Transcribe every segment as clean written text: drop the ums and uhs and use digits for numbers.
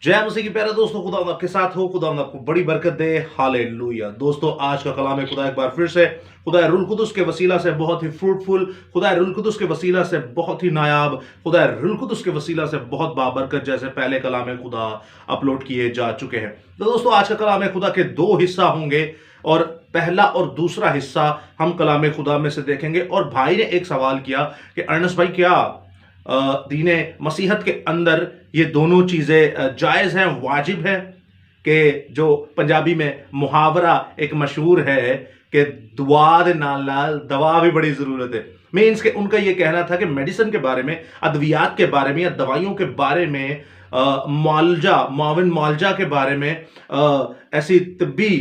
जय मसीह की प्यारे दोस्तों, खुदा आपके साथ हो। खुदा आपको बड़ी बरकत दे। हालेलुया। दोस्तों, आज का कलाम है खुदा एक बार फिर से खुदा रूल कुदुस के वसीला से बहुत ही फ्रूटफुल, खुदा रूल कुदुस के वसीला से बहुत ही नायाब, खुदा रूल कुदुस के वसीला से बहुत बाबरकत जैसे पहले कलाम है खुदा अपलोड किए जा चुके हैं। तो दोस्तों, आज का कलाम है खुदा के दो हिस्सा होंगे और पहला और दूसरा हिस्सा हम कलाम खुदा में से देखेंगे। और भाई ने एक सवाल किया कि अर्नस भाई, क्या दीने मसीहत के अंदर ये दोनों चीजें जायज हैं, वाजिब है? कि जो पंजाबी में मुहावरा एक मशहूर है कि दुआ दे नाल नाल दवा भी बड़ी जरूरत है। मीन्स के उनका ये कहना था कि मेडिसिन के बारे में, अद्वियात के बारे में या दवाइयों के बारे में, माविन मुआलजा के बारे में, ऐसी तिब्बी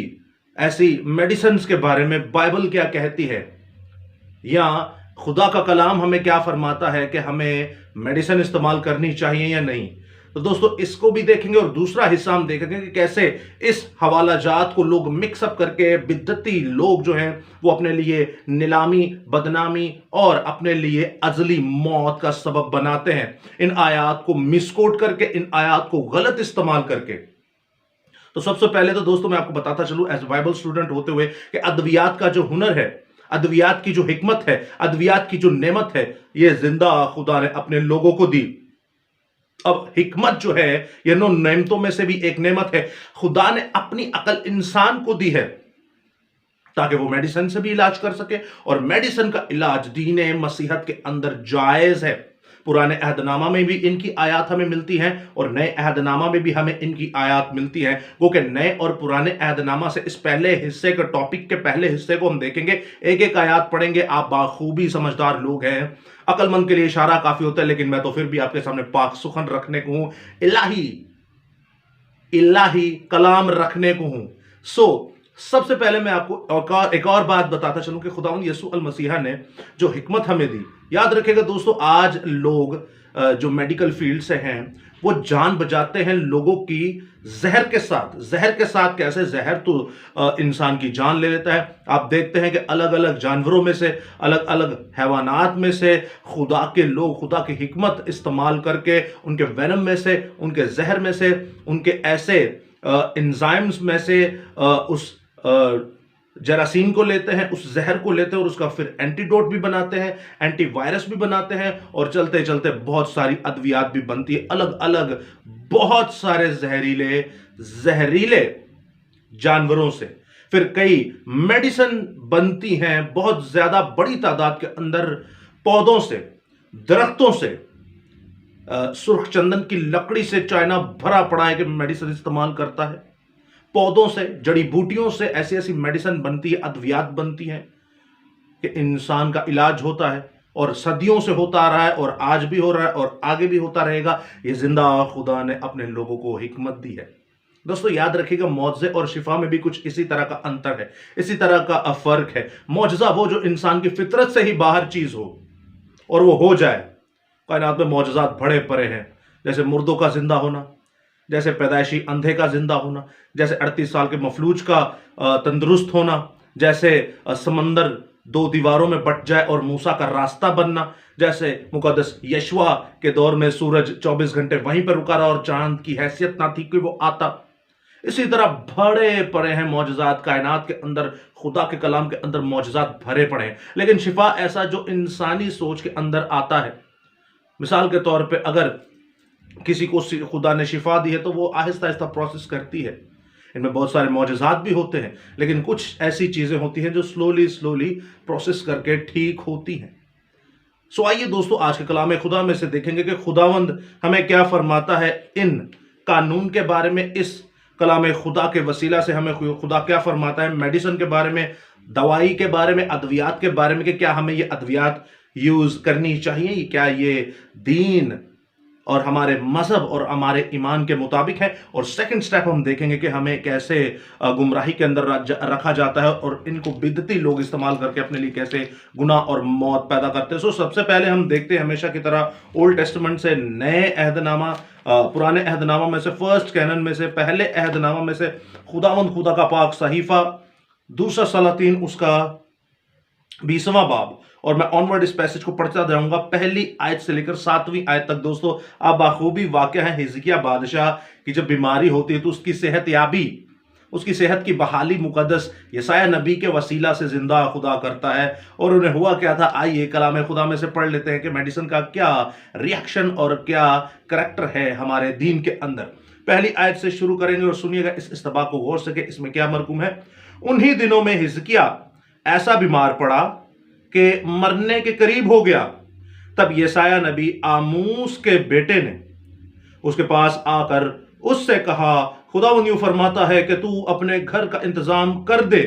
ऐसी मेडिसिन के बारे में बाइबल क्या कहती है, या खुदा का कलाम हमें क्या फरमाता है कि हमें मेडिसिन इस्तेमाल करनी चाहिए या नहीं। तो दोस्तों, इसको भी देखेंगे। और दूसरा हिस्सा हम देखेंगे कि कैसे इस हवाला जात को लोग मिक्सअप करके, बिद्दती लोग जो हैं वो अपने लिए नीलामी, बदनामी और अपने लिए अजली मौत का सबब बनाते हैं, इन आयात को मिसकोट करके, इन आयात को गलत इस्तेमाल करके। तो सबसे पहले तो दोस्तों मैं आपको बताता चलूं एज बाइबल स्टूडेंट होते हुए कि अद्वियात का जो हुनर है, अद्वियात की जो हिकमत है, अद्वियात की जो नेमत है, ये जिंदा खुदा ने अपने लोगों को दी। अब हिकमत जो है, ये नो नेमतों में से भी एक नेमत है। खुदा ने अपनी अकल इंसान को दी है ताकि वो मेडिसिन से भी इलाज कर सके, और मेडिसिन का इलाज दीन मसीहत के अंदर जायज है। पुराने अहदनामा में भी इनकी आयात हमें मिलती हैं और नए अहदनामा में भी हमें इनकी आयात मिलती हैं। वो कि नए और पुराने अहदनामा से इस पहले हिस्से के टॉपिक के पहले हिस्से को हम देखेंगे, एक एक आयात पढ़ेंगे। आप बाखूबी समझदार लोग हैं, अकलमंद के लिए इशारा काफी होता है, लेकिन मैं तो फिर भी आपके सामने पाक सुखन रखने को हूं, इलाही कलाम रखने को हूं। सबसे पहले मैं आपको एक और बात बताता चलूं कि खुदावंद यीशु अल मसीहा ने जो हिकमत हमें दी, याद रखिएगा दोस्तों, आज लोग जो मेडिकल फील्ड से हैं वो जान बचाते हैं लोगों की जहर के साथ। कैसे? जहर तो इंसान की जान ले लेता है। आप देखते हैं कि अलग अलग जानवरों में से, अलग अलग हैवानात में से खुदा के लोग खुदा की हिकमत इस्तेमाल करके, उनके वेनम में से, उनके जहर में से, उनके ऐसे एंजाइम्स में से उस जरासीम को लेते हैं, उस जहर को लेते हैं और उसका फिर एंटीडोट भी बनाते हैं, एंटीवायरस भी बनाते हैं, और चलते चलते बहुत सारी अद्वियात भी बनती है, अलग अलग बहुत सारे जहरीले जानवरों से। फिर कई मेडिसिन बनती हैं बहुत ज्यादा बड़ी तादाद के अंदर, पौधों से, दरख्तों से, सुर्ख चंदन की लकड़ी से चाइना भरा पड़ा है कि मेडिसिन इस्तेमाल करता है। पौधों से, जड़ी बूटियों से ऐसी ऐसी मेडिसिन बनती है, अद्वियात बनती हैं कि इंसान का इलाज होता है, और सदियों से होता आ रहा है, और आज भी हो रहा है, और आगे भी होता रहेगा। ये जिंदा खुदा ने अपने लोगों को हिकमत दी है। दोस्तों याद रखिएगा, मौजज़े और शिफा में भी कुछ इसी तरह का अंतर है, इसी तरह का फर्क है। मौजज़ा वो जो इंसान की फितरत से ही बाहर चीज हो और वो हो जाए। कायनात में मौजज़ात बड़े पड़े हैं, जैसे मुर्दों का जिंदा होना, जैसे पैदाइशी अंधे का जिंदा होना, जैसे 38 साल के मफलूज का तंदुरुस्त होना, जैसे समंदर दो दीवारों में बट जाए और मूसा का रास्ता बनना, जैसे मुकद्दस यशवा के दौर में सूरज 24 घंटे वहीं पर रुका रहा और चांद की हैसियत ना थी कि वो आता। इसी तरह बड़े पड़े हैं मौजज़ात कायनात के अंदर, खुदा के कलाम के अंदर मौजज़ात भरे पड़े हैं। लेकिन शिफा ऐसा जो इंसानी सोच के अंदर आता है। मिसाल के तौर पे अगर किसी को खुदा ने शिफा दी है तो वो आहिस्ता आहिस्ता प्रोसेस करती है। इनमें बहुत सारे मौजज़ात भी होते हैं, लेकिन कुछ ऐसी चीजें होती हैं जो स्लोली प्रोसेस करके ठीक होती हैं। आइए दोस्तों, आज के कलाम खुदा में से देखेंगे कि खुदावंद हमें क्या फरमाता है इन कानून के बारे में। इस कलाम खुदा के वसीला से हमें खुदा क्या फरमाता है मेडिसिन के बारे में, दवाई के बारे में, अद्वियात के बारे में, कि क्या हमें ये अद्वियात यूज करनी चाहिए, क्या ये दीन और हमारे मजहब और हमारे ईमान के मुताबिक है। और सेकंड स्टेप हम देखेंगे कि हमें कैसे गुमराही के अंदर रखा जाता है और इनको बिदती लोग इस्तेमाल करके अपने लिए कैसे गुनाह और मौत पैदा करते हैं। सबसे पहले हम देखते हैं हमेशा की तरह ओल्ड टेस्टमेंट से नए अहदनामा, पुराने अहदनामा में से, फर्स्ट कैनन में से, पहले अहदनामा में से खुदा का पाक सहीफा, दूसरा सलातीन उसका 20वां बाब, और मैं ऑनवर्ड इस पैसेज को पढ़ता जाऊंगा पहली आयत से लेकर 7वीं आयत तक। दोस्तों आप बाखूबी वाकया है हिजकिय्याह बादशाह की जब बीमारी होती है तो उसकी सेहत याबी, उसकी सेहत की बहाली मुकद्दस यशायाह नबी के वसीला से जिंदा खुदा करता है। और उन्हें हुआ क्या था, आइए कलाम खुदा में से पढ़ लेते हैं कि मेडिसिन का क्या रिएक्शन और क्या करैक्टर है हमारे दीन के अंदर। पहली आयत से शुरू करेंगे और सुनिएगा इस इस्तबा को गौर से कि इसमें क्या मरकूम है। उन्हीं दिनों में हिजकिय्याह ऐसा बीमार पड़ा कि मरने के करीब हो गया। तब यशायाह नबी आमूस के बेटे ने उसके पास आकर उससे कहा, खुदावंद यूं फरमाता है कि तू अपने घर का इंतजाम कर दे,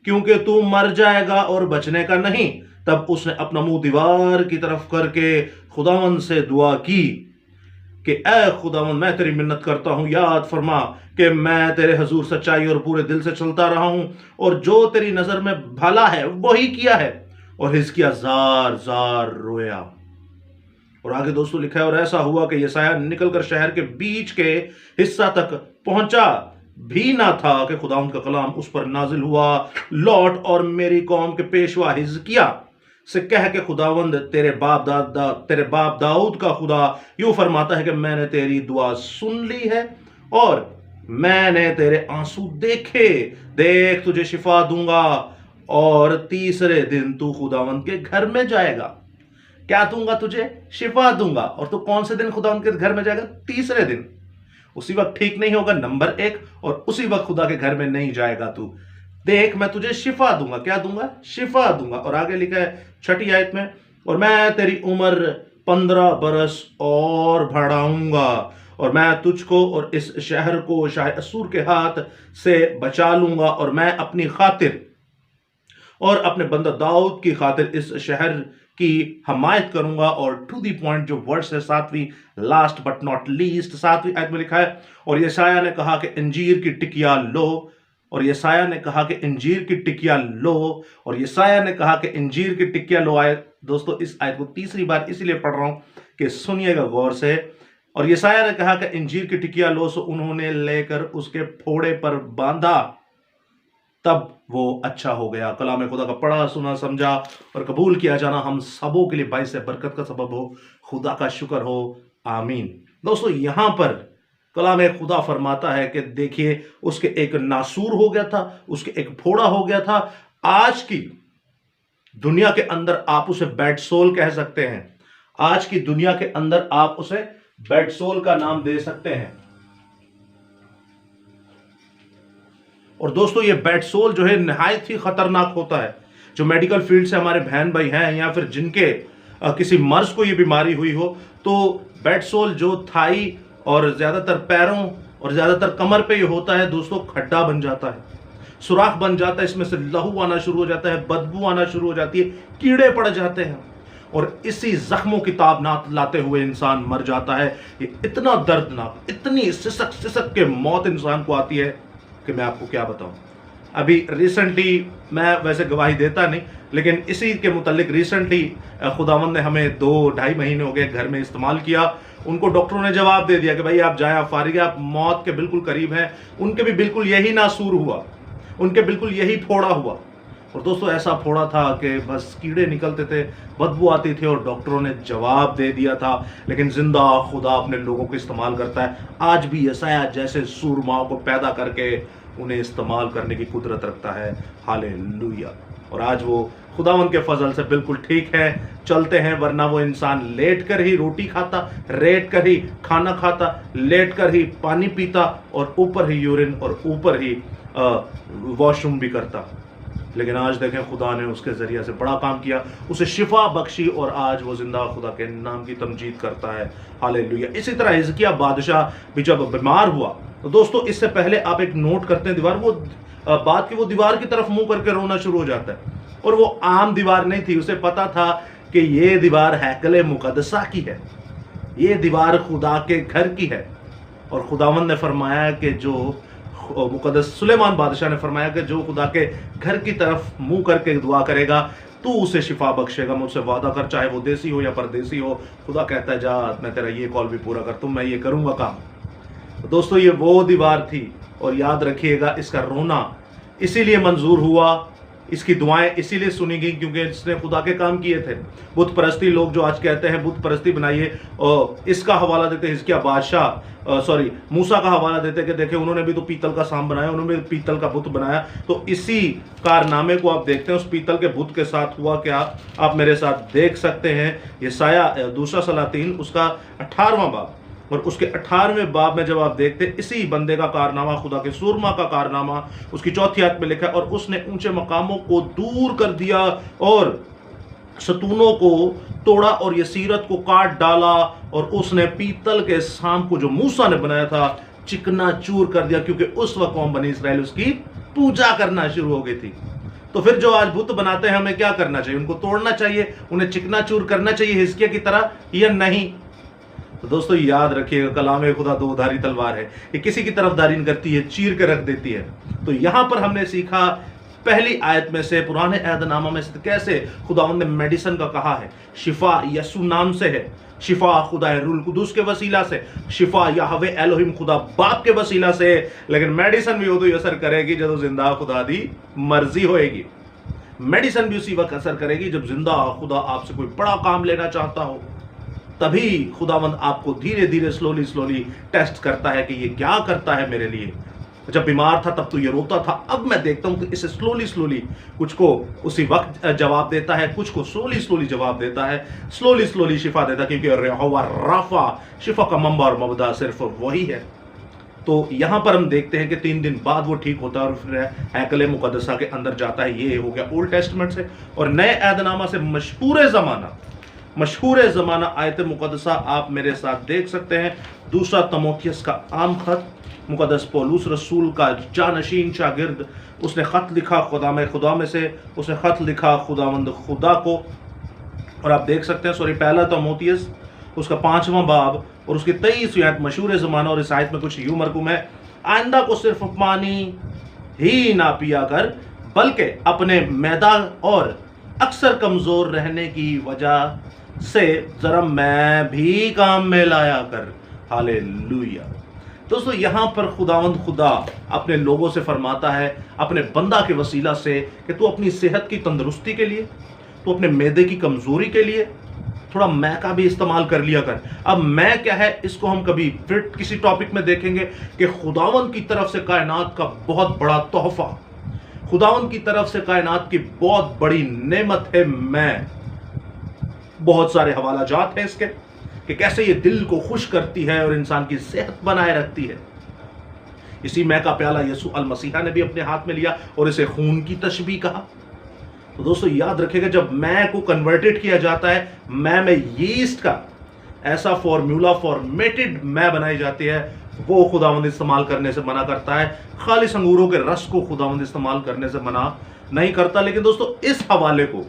क्योंकि तू मर जाएगा और बचने का नहीं। तब उसने अपना मुंह दीवार की तरफ करके खुदावंद से दुआ की कि ऐ खुदावंद, मैं तेरी मिन्नत करता हूं, याद फरमा कि मैं तेरे हजूर सच्चाई और पूरे दिल से चलता रहा हूं और जो तेरी नजर में भला है वही किया है। और हिजकिय्याह जार जार रोया। और आगे दोस्तों लिखा है, और ऐसा हुआ कि यशायाह निकलकर शहर के बीच के हिस्सा तक पहुंचा भी ना था कि खुदावंद का कलाम उस पर नाजिल हुआ, लौट और मेरी कौम के पेशवा हिजकिय्याह से कह के खुदावंद तेरे बाप दाऊद का खुदा यूं फरमाता है कि मैंने तेरी दुआ सुन ली है और मैंने तेरे आंसू देखे, देख तुझे शिफा दूंगा और तीसरे दिन तू खुदावंद के घर में जाएगा। क्या दूंगा तुझे? शिफा दूंगा। और तू कौन से दिन खुदावंद के घर में जाएगा? तीसरे दिन। उसी वक्त ठीक नहीं होगा, नंबर 1, और उसी वक्त खुदा के घर में नहीं जाएगा तू। देख मैं तुझे शिफा दूंगा। क्या दूंगा? शिफा दूंगा। और आगे लिखा है 6ठी आयत में, और मैं तेरी उम्र 15 बरस और बढ़ाऊंगा और मैं तुझको और इस शहर को शाह असूर के हाथ से बचा लूंगा और मैं अपनी खातिर और अपने बंदा दाऊद की खातिर इस शहर की हमायत करूंगा। और टू दी पॉइंट जो वर्ड्स है 7वीं, लास्ट बट नॉट लीस्ट, 7वीं आयत में लिखा है, और यशायाह ने कहा कि इंजीर की टिकिया लो, और यशायाह ने कहा कि इंजीर की टिकिया लो, और यशायाह ने कहा कि इंजीर की टिकिया लो। आयत दोस्तों इस आयत को तीसरी बार इसलिए पढ़ रहा हूं कि सुनिएगा गौर से। और यशायाह ने कहा कि इंजीर की टिकिया लो, सो उन्होंने लेकर उसके फोड़े पर बांधा, तब वो अच्छा हो गया। कलाम खुदा का पढ़ा, सुना, समझा और कबूल किया जाना हम सबों के लिए बाइस से बरकत का सबब हो। खुदा का शुक्र हो, आमीन। दोस्तों यहां पर कलाम खुदा फरमाता है कि देखिए उसके एक नासूर हो गया था, उसके एक फोड़ा हो गया था। आज की दुनिया के अंदर आप उसे बेड सोल कह सकते हैं। आज की दुनिया के अंदर आप उसे बेड सोल का नाम दे सकते हैं। और दोस्तों ये बेड सोल जो है निहायत ही खतरनाक होता है। जो मेडिकल फील्ड से हमारे बहन भाई हैं या फिर जिनके किसी मर्ज को ये बीमारी हुई हो, तो बेड सोल जो थाई और ज्यादातर पैरों और ज्यादातर कमर पे ये होता है दोस्तों, खड्डा बन जाता है, सुराख बन जाता है, इसमें से लहू आना शुरू हो जाता है, बदबू आना शुरू हो जाती है, कीड़े पड़ जाते हैं और इसी जख्मों की ताबनात लाते हुए इंसान मर जाता है। ये इतना दर्दनाक, इतनी सिसक सिसक के मौत इंसान को आती है कि मैं आपको क्या बताऊं। अभी रिसेंटली, मैं वैसे गवाही देता नहीं, लेकिन इसी के मुतालिक रिसेंटली खुदावंद ने हमें 2-2.5 महीने हो गए घर में इस्तेमाल किया। उनको डॉक्टरों ने जवाब दे दिया कि भाई आप जाए, आप फारिग, आप मौत के बिल्कुल करीब हैं। उनके भी बिल्कुल यही नासूर हुआ, उनके बिल्कुल यही फोड़ा हुआ। और दोस्तों ऐसा फोड़ा था कि बस कीड़े निकलते थे, बदबू आती थी और डॉक्टरों ने जवाब दे दिया था। लेकिन जिंदा खुदा अपने लोगों को इस्तेमाल करता है। आज भी यशायाह जैसे सूरमाओं को पैदा करके उन्हें इस्तेमाल करने की कुदरत रखता है। हालेलुया। और आज वो खुदावंद के फजल से बिल्कुल ठीक है, चलते हैं, वरना वो इंसान लेट कर ही रोटी खाता, लेट कर ही खाना खाता, लेट कर ही पानी पीता और ऊपर ही यूरिन और ऊपर ही वॉशरूम भी करता। लेकिन आज देखें खुदा ने उसके जरिए से बड़ा काम किया, उसे शिफा बख्शी और आज वो जिंदा खुदा के नाम की तमजीद करता है। हालेलुया। इसी तरह हिजकिय्याह बादशाह भी जब बीमार हुआ, तो दोस्तों इससे पहले आप एक नोट करते हैं दीवार, वो बात की वो दीवार की तरफ मुंह करके रोना शुरू हो जाता है। और वो आम दीवार नहीं थी, उसे पता था कि ये दीवार हैकल मुकद्दसा की है, ये दीवार खुदा के घर की है। और खुदावंद ने फरमाया कि जो मुकद्दस सुलेमान बादशाह ने फरमाया कि जो खुदा के घर की तरफ मुंह करके दुआ करेगा तू उसे शिफा बख्शेगा, मुझसे वादा कर, चाहे वो देसी हो या परदेसी हो। खुदा कहता है जा, मैं तेरा ये कॉल भी पूरा कर, तुम मैं ये करूंगा काम। तो दोस्तों ये वो दीवार थी। और याद रखिएगा इसका रोना इसीलिए मंजूर हुआ इसकी दुआएं इसीलिए सुनी गई क्योंकि इसने खुदा के काम किए थे। बुत परस्ती लोग जो आज कहते हैं बुत परस्ती बनाइए, और इसका हवाला देते हैं हिजकिय्याह बादशाह मूसा का हवाला देते हैं कि देखें उन्होंने भी तो पीतल का सांप बनाया, उन्होंने भी पीतल का बुत बनाया। तो इसी कारनामे को आप देखते हैं उस पीतल के बुत के साथ हुआ क्या, आप मेरे साथ देख सकते हैं। यशायाह दूसरा सलातीन उसका 18वां बाब और उसके 18वें बाब में जब आप देखते हैं इसी बंदे का कारनामा, खुदा के सूरमा का कारनामा, उसकी 4थी आयत में लिखा है, और उसने ऊंचे मकामों को दूर कर दिया और सतूनों को तोड़ा और यसीरत को काट डाला, और उसने पीतल के सांप को जो मूसा ने बनाया था चिकना चूर कर दिया, क्योंकि उस वक्त कौम बनी इसराइल उसकी पूजा करना शुरू हो गई थी। तो फिर जो आज बुत बनाते हैं हमें क्या करना चाहिए? उनको तोड़ना चाहिए, उन्हें चिकना चूर करना चाहिए हिजकिय्याह की तरह, या नहीं? तो दोस्तों याद रखिएगा, कलाम खुदा दो धारी तलवार है, ये किसी की तरफदारी नहीं करती है, चीर के रख देती है। तो यहां पर हमने सीखा पहली आयत में से, पुराने अहदनामा में से कैसे खुदावंद ने मेडिसिन का कहा है। शिफा यसू नाम से है, शिफा खुदा रूल कुदूस के वसीला से, शिफा याहवे एलोहिम खुदा बाप के वसीला से, लेकिन मेडिसिन भी उदो असर करेगी जब जिंदा खुदा दी मर्जी होएगी। मेडिसिन भी उसी वक्त असर करेगी जब जिंदा खुदा आपसे कोई बड़ा काम लेना चाहता हो, तभी खुदावंद आपको धीरे धीरे स्लोली टेस्ट करता है कि ये क्या करता है मेरे लिए। जब बीमार था तब तो ये रोता था, अब मैं देखता हूं कि इसे स्लोली कुछ को उसी वक्त जवाब देता है, कुछ को स्लोली जवाब देता है, स्लोली शिफा देता है, क्योंकि यहोवा राफा शिफा का मंबा और मबदा सिर्फ वही है। तो यहां पर हम देखते हैं कि 3 दिन बाद वो ठीक होता है और फिर हैकल मुकद्दसा के अंदर जाता है। ये हो गया ओल्ड टेस्टमेंट से। और नए अहदनामा से मशहूर ज़माना आयत मुकद्दसा आप मेरे साथ देख सकते हैं। दूसरा तमोथियस का आम खत, मुकद्दस पौलुस रसूल का जानशीन शागिर्द, उसने खत लिखा खुदा में से, उसने खत लिखा खुदावंद खुदा को। और आप देख सकते हैं पहला तमोथियस उसका 5वां बाब और उसकी 23वीं आयत मशहूर ज़माना। और इस आयत में कुछ यूं मरकूम है, आइंदा को सिर्फ पानी ही ना पिया कर, बल्कि अपने मैदा और अक्सर कमज़ोर रहने की वजह से जरा मैं भी काम में लाया कर। हालेलुया। दोस्तों यहां पर खुदावंद खुदा अपने लोगों से फरमाता है, अपने बंदा के वसीला से, कि तू अपनी सेहत की तंदुरुस्ती के लिए, तू अपने मैदे की कमजोरी के लिए थोड़ा मैं का भी इस्तेमाल कर लिया कर। अब मैं क्या है इसको हम कभी फिर किसी टॉपिक में देखेंगे कि खुदावंद की तरफ से कायनात का बहुत बड़ा तोहफा, खुदावंद की तरफ से कायनात की बहुत बड़ी नेमत है मैं। बहुत सारे हवाला जात हैं इसके कि कैसे ये दिल को खुश करती है और इंसान की सेहत बनाए रखती है। इसी मैं का प्याला यसू अल मसीहा ने भी अपने हाथ में लिया और इसे खून की तशबीह कहा। तो दोस्तों याद रखिएगा, जब मैं को कन्वर्टेड किया जाता है, मैं में यीस्ट का ऐसा फॉर्मेटेड मैं बनाई जाती है, वो खुदावंद इस्तेमाल करने से मना करता है। खालिस अंगूरों के रस को खुदावंद इस्तेमाल करने से मना नहीं करता। लेकिन दोस्तों इस हवाले को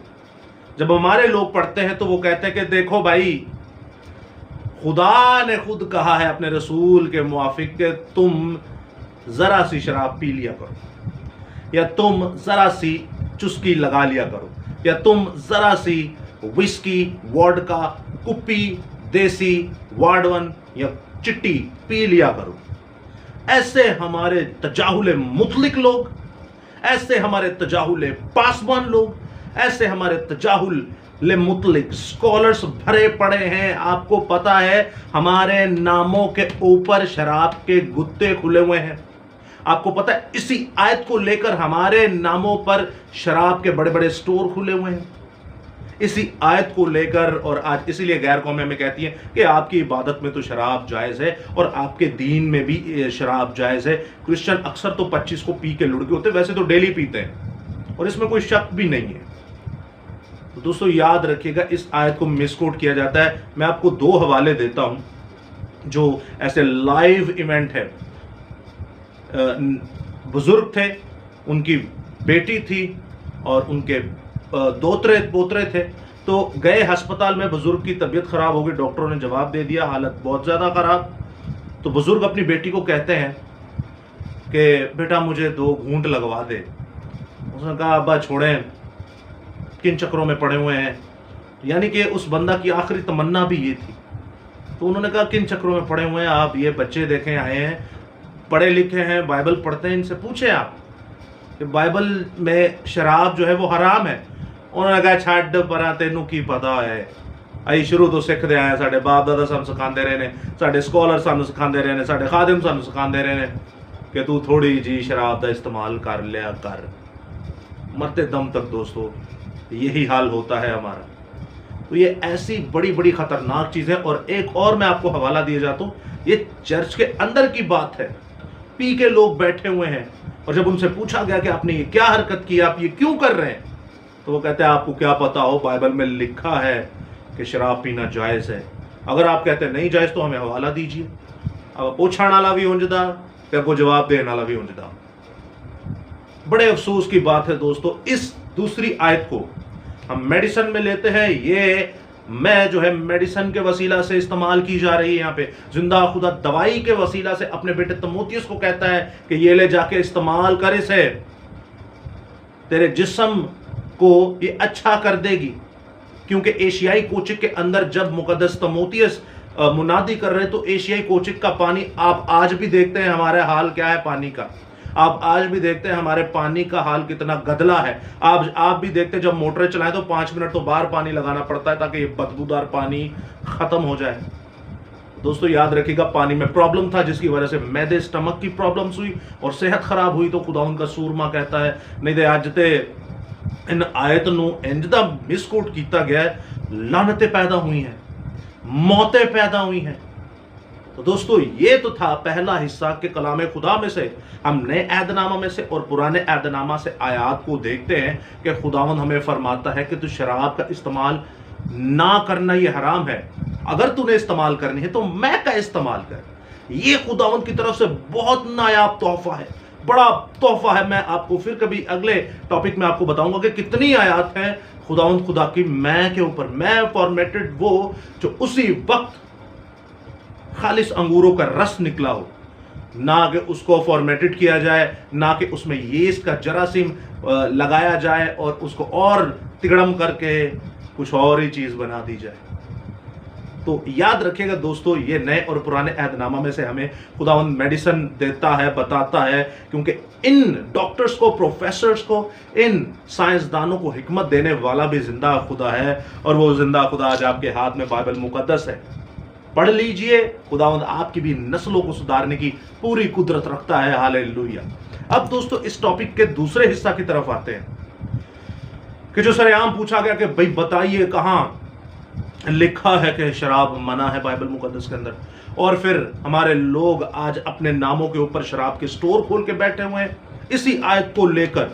जब हमारे लोग पढ़ते हैं तो वो कहते हैं कि देखो भाई, खुदा ने खुद कहा है अपने रसूल के मुआफिक कि तुम जरा सी शराब पी लिया करो, या तुम जरा सी चुस्की लगा लिया करो, या तुम जरा सी विस्की, वोडका, कुप्पी, देसी, वार्डवन या चिट्टी पी लिया करो। ऐसे हमारे तजाहुल मुतलिक लोग, ऐसे हमारे तजाहुल पासबान लोग, ऐसे हमारे तजाहुल मुतलिक स्कॉलर्स भरे पड़े हैं। आपको पता है हमारे नामों के ऊपर शराब के गुत्ते खुले हुए हैं। आपको पता है इसी आयत को लेकर हमारे नामों पर शराब के बड़े बड़े स्टोर खुले हुए हैं, इसी आयत को लेकर। और आज इसीलिए गैर कौमें हमें कहती हैं कि आपकी इबादत में तो शराब जायज़ है और आपके दीन में भी शराब जायज़ है। क्रिश्चियन अक्सर तो 25 को पी के लुढ़के होते, वैसे तो डेली पीते हैं और इसमें कोई शक भी नहीं है। तो दोस्तों याद रखिएगा, इस आयत को मिसकोट किया जाता है। मैं आपको 2 हवाले देता हूं जो ऐसे लाइव इवेंट है। बुजुर्ग थे, उनकी बेटी थी और उनके दोतरे पोतरे थे। तो गए अस्पताल में, बुजुर्ग की तबीयत खराब हो गई, डॉक्टरों ने जवाब दे दिया हालत बहुत ज़्यादा खराब। तो बुजुर्ग अपनी बेटी को कहते हैं कि बेटा मुझे 2 घूंट लगवा दे। उसने कहा अब्बा छोड़ें, किन चक्रों में पड़े हुए हैं। यानी कि उस बंदा की आखिरी तमन्ना भी ये थी। तो उन्होंने कहा किन चक्रों में पड़े हुए हैं आप, ये बच्चे देखें आए हैं, पढ़े लिखे हैं, बाइबल पढ़ते हैं, इनसे पूछें आप। کہ بائبل میں شراب جو ہے وہ حرام ہے. انہوں نے کہا چھڈ پرا تینوں کی پتا ہے, ائی شروع تو سکھتے آئے, ساڈے باپ دادا سانو سکھاندے رہے نے, ساڈے سکولر سانو سکھاندے رہے نے, ساڈے خادم سانو سکھاندے رہے نے کہ تو تھوڑی جی شراب دا استعمال کر لیا کر. مرتے دم تک دوستو یہی حال ہوتا ہے ہمارا. تو یہ ایسی بڑی بڑی خطرناک چیزیں. اور ایک اور میں آپ کو حوالہ دیے جاتا ہوں, یہ چرچ کے اندر کی بات ہے. پی کے لوگ بیٹھے ہوئے ہیں اور جب ان سے پوچھا گیا کہ آپ نے یہ کیا حرکت کی, آپ یہ کیوں کر رہے ہیں, تو وہ کہتے ہیں آپ کو کیا پتا ہو, بائبل میں لکھا ہے کہ شراب پینا جائز ہے. اگر آپ کہتے ہیں نہیں جائز تو ہمیں حوالہ دیجیے. اب پوچھنے والا بھی اونجدا کہ کو جواب دینے والا بھی اونجدا. بڑے افسوس کی بات ہے دوستو, اس دوسری آیت کو ہم میڈیسن میں لیتے ہیں. یہ میں جو ہے میڈیسن کے وسیلہ سے استعمال کی جا رہی ہے. یہاں پہ زندہ خدا دوائی کے وسیلہ سے اپنے بیٹے تموتھیوس کو کہتا ہے کہ یہ لے جا کے استعمال کر, اسے تیرے جسم کو یہ اچھا کر دے گی. کیونکہ ایشیائی کوچک کے اندر جب مقدس تموتھیوس منادی کر رہے تو ایشیائی کوچک کا پانی, آپ آج بھی دیکھتے ہیں ہمارے حال کیا ہے پانی کا. آپ آج بھی دیکھتے ہیں ہمارے پانی کا حال کتنا گدلا ہے. آپ بھی دیکھتے ہیں جب موٹریں چلائیں تو 5 منٹ تو باہر پانی لگانا پڑتا ہے تاکہ یہ بدبودار پانی ختم ہو جائے. دوستو یاد رکھیے گا, پانی میں پرابلم تھا جس کی وجہ سے میدے اسٹمک کی پرابلمز ہوئی اور صحت خراب ہوئی. تو خدا ان کا سورما کہتا ہے نہیں دے اج تے ان آیت نو انج دا مس کوٹ کیتا گیا ہے, لعنتیں پیدا ہوئی ہیں, موتیں پیدا ہوئی ہیں. تو دوستو یہ تو تھا پہلا حصہ کہ کلام خدا میں سے ہم نئے عہد نامہ میں سے اور پرانے عہد نامہ سے آیات کو دیکھتے ہیں کہ خداوند ہمیں فرماتا ہے کہ تو شراب کا استعمال نہ کرنا یہ حرام ہے. اگر تو نے استعمال کرنی ہے تو میں کا استعمال کر. یہ خداوند کی طرف سے بہت نایاب تحفہ ہے, بڑا تحفہ ہے. میں آپ کو پھر کبھی اگلے ٹاپک میں آپ کو بتاؤں گا کہ کتنی آیات ہیں خداوند خدا کی میں کے اوپر. میں فارمیٹڈ وہ جو اسی وقت خالص انگوروں کا رس نکلا ہو, نہ کہ اس کو فارمیٹڈ کیا جائے, نہ کہ اس میں ییسٹ کا جراثیم لگایا جائے اور اس کو اور تگڑم کر کے کچھ اور ہی چیز بنا دی جائے. تو یاد رکھیے گا دوستو, یہ نئے اور پرانے عہد نامہ میں سے ہمیں خداوند میڈیسن دیتا ہے, بتاتا ہے, کیونکہ ان ڈاکٹرز کو, پروفیسرز کو, ان سائنسدانوں کو حکمت دینے والا بھی زندہ خدا ہے. اور وہ زندہ خدا آج آپ کے ہاتھ میں بائبل مقدس ہے. پڑھ لیجئے, خداوند آپ کی بھی نسلوں کو سدھارنے کی پوری قدرت رکھتا ہے. ہاللیلویہ. اب دوستو اس ٹاپک کے دوسرے حصہ کی طرف آتے ہیں کہ جو سرعام پوچھا گیا کہ بھئی بتائیے کہاں لکھا ہے کہ شراب منع ہے بائبل مقدس کے اندر. اور پھر ہمارے لوگ آج اپنے ناموں کے اوپر شراب کے سٹور کھول کے بیٹھے ہوئے ہیں اسی آیت کو لے کر.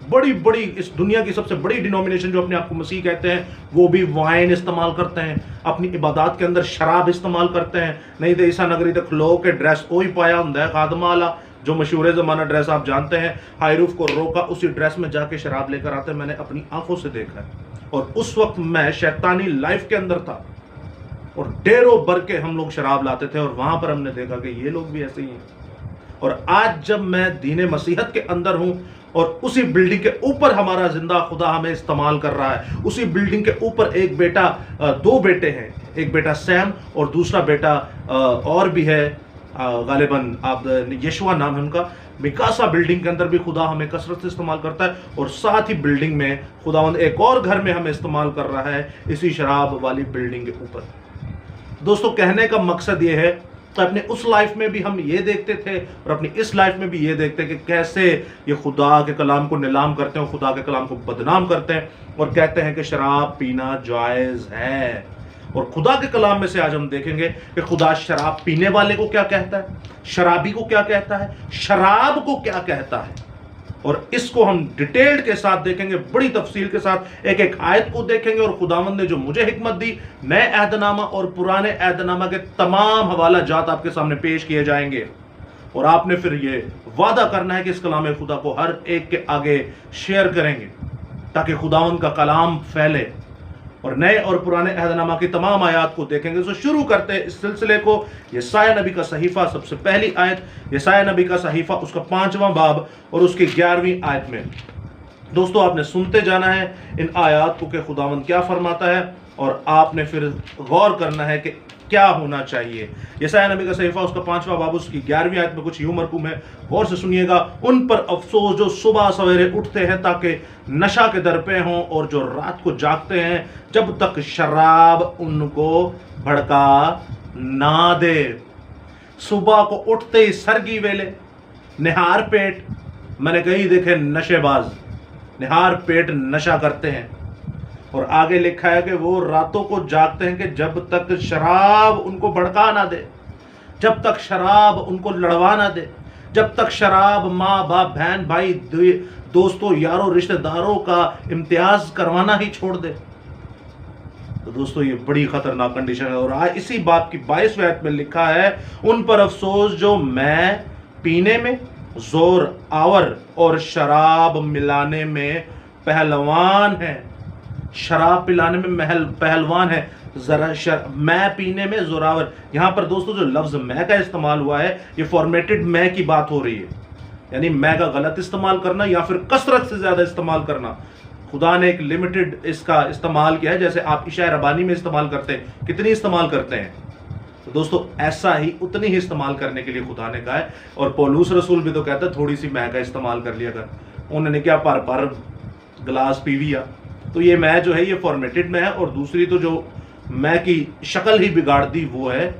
بڑی بڑی اس دنیا کی سب سے بڑی ڈینومینیشن جو اپنے آپ کو مسیح کہتے ہیں وہ بھی وائن استعمال کرتے ہیں, اپنی عبادات کے اندر شراب استعمال کرتے ہیں. نہیں تو عیسیٰ نگری تک کھلو کے ڈریس وہی پایا ہوں ہے خادمہ والا, جو مشہور زمانہ ڈریس آپ جانتے ہیں. ہائروف کو روکا, اسی ڈریس میں جا کے شراب لے کر آتے ہیں. میں نے اپنی آنکھوں سے دیکھا ہے. اور اس وقت میں شیطانی لائف کے اندر تھا اور ڈیروں بھر کے ہم لوگ شراب لاتے تھے, اور وہاں پر ہم نے دیکھا کہ یہ لوگ بھی ایسے ہی ہیں. اور آج جب میں دین مسیحت کے اندر ہوں اور اسی بلڈنگ کے اوپر ہمارا زندہ خدا ہمیں استعمال کر رہا ہے, اسی بلڈنگ کے اوپر ایک بیٹا, 2 بیٹے ہیں, ایک بیٹا سیم اور دوسرا بیٹا اور بھی ہے, غالباً آپ یشوا نام ہے ان کا. میکاسا بلڈنگ کے اندر بھی خدا ہمیں کثرت سے استعمال کرتا ہے, اور ساتھ ہی بلڈنگ میں خداوند ایک اور گھر میں ہمیں استعمال کر رہا ہے اسی شراب والی بلڈنگ کے اوپر. دوستو کہنے کا مقصد یہ ہے کہ اپنے اس لائف میں بھی ہم یہ دیکھتے تھے اور اپنی اس لائف میں بھی یہ دیکھتے ہیں کہ کیسے یہ خدا کے کلام کو نیلام کرتے ہیں, خدا کے کلام کو بدنام کرتے ہیں اور کہتے ہیں کہ شراب پینا جائز ہے. اور خدا کے کلام میں سے آج ہم دیکھیں گے کہ خدا شراب پینے والے کو کیا کہتا ہے, شرابی کو کیا کہتا ہے, شراب کو کیا کہتا ہے. اور اس کو ہم ڈیٹیلڈ کے ساتھ دیکھیں گے, بڑی تفصیل کے ساتھ ایک ایک آیت کو دیکھیں گے. اور خداوند نے جو مجھے حکمت دی, نئے عہد نامہ اور پرانے عہد نامہ کے تمام حوالہ جات آپ کے سامنے پیش کیے جائیں گے. اور آپ نے پھر یہ وعدہ کرنا ہے کہ اس کلام خدا کو ہر ایک کے آگے شیئر کریں گے تاکہ خداوند کا کلام پھیلے. اور نئے اور پرانے عہد نامہ کی تمام آیات کو دیکھیں گے. تو شروع کرتے ہیں اس سلسلے کو. یسایہ نبی کا صحیفہ, سب سے پہلی آیت یسایہ نبی کا صحیفہ, اس کا 5واں باب اور اس کی 11ویں آیت میں. دوستو آپ نے سنتے جانا ہے ان آیات کو کہ خداوند کیا فرماتا ہے, اور آپ نے پھر غور کرنا ہے کہ क्या होना चाहिए। यसाया नबी का सहीफा उसका 5वां बाब उसकी 11वीं आयत में कुछ यूं मरकूम है, गौर से सुनिएगा। उन पर अफसोस जो सुबह सवेरे उठते हैं ताकि नशा के दर पे हों, और जो रात को जागते हैं जब तक शराब उनको भड़का ना दे। सुबह को उठते ही सरगी वेले निहार पेट, मैंने कहीं देखे नशेबाज निहार पेट नशा करते हैं, और आगे लिखा है कि वो रातों को जागते हैं कि जब तक शराब उनको भड़का ना दे, जब तक शराब उनको लड़वा ना दे, जब तक शराब माँ बाप बहन भाई दोस्तों यारों रिश्तेदारों का इम्तियाज करवाना ही छोड़ दे। तो दोस्तों ये बड़ी खतरनाक कंडीशन है। और इसी बात की 22वीं आयत में लिखा है, उन पर अफसोस जो मैं पीने में जोर आवर और शराब मिलाने में पहलवान है। शराब पिलाने में पहलवान है, जरा मैं पीने में जोरावर। यहां पर दोस्तों जो लफ्ज मैं का इस्तेमाल हुआ है, ये फॉर्मेटेड मैं की बात हो रही है, यानी मैं का गलत इस्तेमाल करना या फिर कसरत से ज्यादा इस्तेमाल करना। खुदा ने एक लिमिटेड इसका इस्तेमाल किया है, जैसे आप इशाए रबानी में इस्तेमाल करते हैं, कितनी इस्तेमाल करते हैं। तो दोस्तों ऐसा ही उतनी ही इस्तेमाल करने के लिए खुदा ने कहा है। और पौलुस रसूल भी तो कहता है थोड़ी सी मैं का इस्तेमाल कर लिया कर, उन्होंने क्या पर गिलास पी लिया। तो ये मैं जो है ये फॉर्मेटेड में है। और दूसरी तो जो मैं की शक्ल ही बिगाड़ दी वो है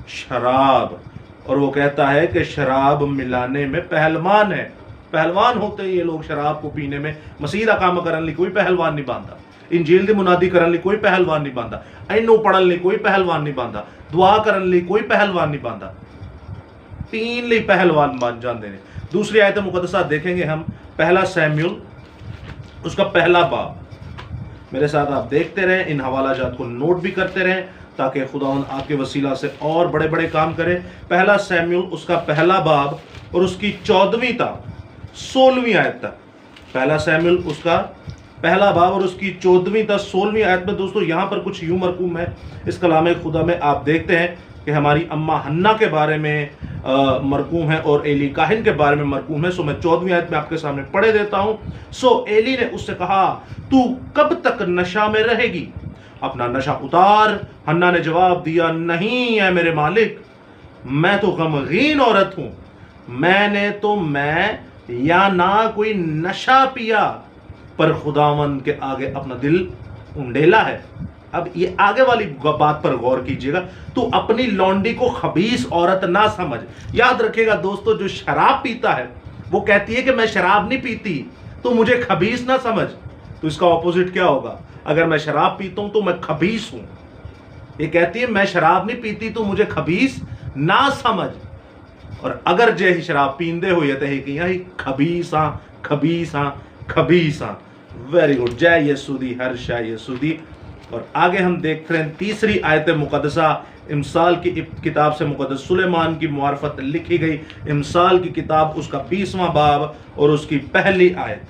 शराब। और वो कहता है कि शराब मिलाने में पहलवान है। पहलवान होते हैं ये लोग शराब को पीने में। मसीह दा काम करने लिए कोई पहलवान नहीं बांधा, इंजील दी मुनादी करने लिए कोई पहलवान नहीं बांधा, इनू पढ़ने लिए कोई पहलवान नहीं बांधा, दुआ करने लिए कोई पहलवान नहीं बांधा, पीन लिए पहलवान बन जाते हैं। दूसरी आयत मुकद्दसा देखेंगे हम, पहला सैमुएल उसका पहला बाब। मेरे साथ आप देखते रहें, इन हवाला जात को नोट भी करते रहें ताकि खुदावंद आपके वसीला से और बड़े बड़े काम करे। पहला सैमुएल उसका पहला बाब और उसकी 14वीं ता 16वीं आयत तक। पहला सैमुएल उसका पहला बाब और उसकी 14वीं ता 16वीं आयत में दोस्तों यहाँ पर कुछ यूं मरकूम है इस कलाम खुदा में। आप देखते हैं कि हमारी अम्मा हन्ना के बारे में मरकूम है और एली काहिन के बारे में मरकूम है। सो मैं 14वीं आयत में आपके सामने पढ़े देता हूं। सो एली ने उससे कहा, तू कब तक नशा में रहेगी, अपना नशा उतार। हन्ना ने जवाब दिया, नहीं है मेरे मालिक, मैं तो गमगीन औरत हूं, मैंने तो मैं या ना कोई नशा पिया, पर खुदावंद के आगे अपना दिल उंडेला है। अब ये आगे वाली बात पर गौर कीजिएगा, तू अपनी लौंडी को खबीस औरत ना समझ। याद रखिएगा दोस्तों, जो शराब पीता है वो कहती है कि मैं शराब नहीं पीती तो मुझे खबीस ना समझ। तो इसका ऑपोजिट क्या होगा, अगर मैं शराब पीता हूं तो मैं खबीस हूं। ये कहती है मैं शराब नहीं पीती तो मुझे खबीस ना समझ। और अगर जे ही शराब पींदे हो तो ही खबीसा खबीसा खबीसा। वेरी गुड, जय यसूदी, हर शाह यसूदी। और आगे हम देख रहे हैं तीसरी आयत मुकद्दसा इमसाल की किताब से मुकद्दस सुलेमान की मुआरफत लिखी गई। इमसाल की किताब उसका 20वां बाब और उसकी पहली आयत।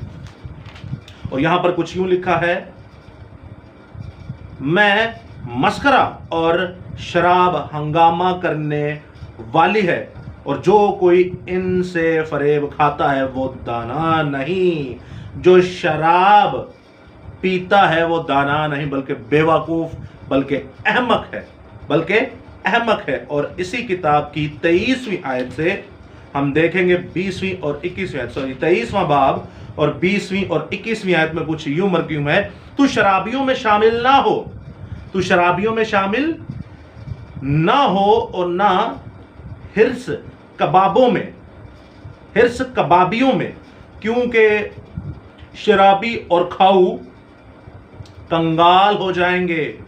और यहां पर कुछ यूं लिखा है, मैं मस्करा और शराब हंगामा करने वाली है, और जो कोई इनसे फरेब खाता है वो दाना नहीं। जो शराब पीता है वो दाना नहीं बल्कि बेवकूफ, बल्कि अहमक है। और इसी किताब की 23वीं आयत से हम देखेंगे 20वीं और 21वीं आयत, 23वां बाब और 20वीं और 21वीं आयत में कुछ यूं मरकूम है, तू शराबियों में शामिल ना हो, तू शराबियों में शामिल ना हो और ना हिर्स कबाबियों में, क्योंकि शराबी और खाऊ कंगाल हो जाएंगे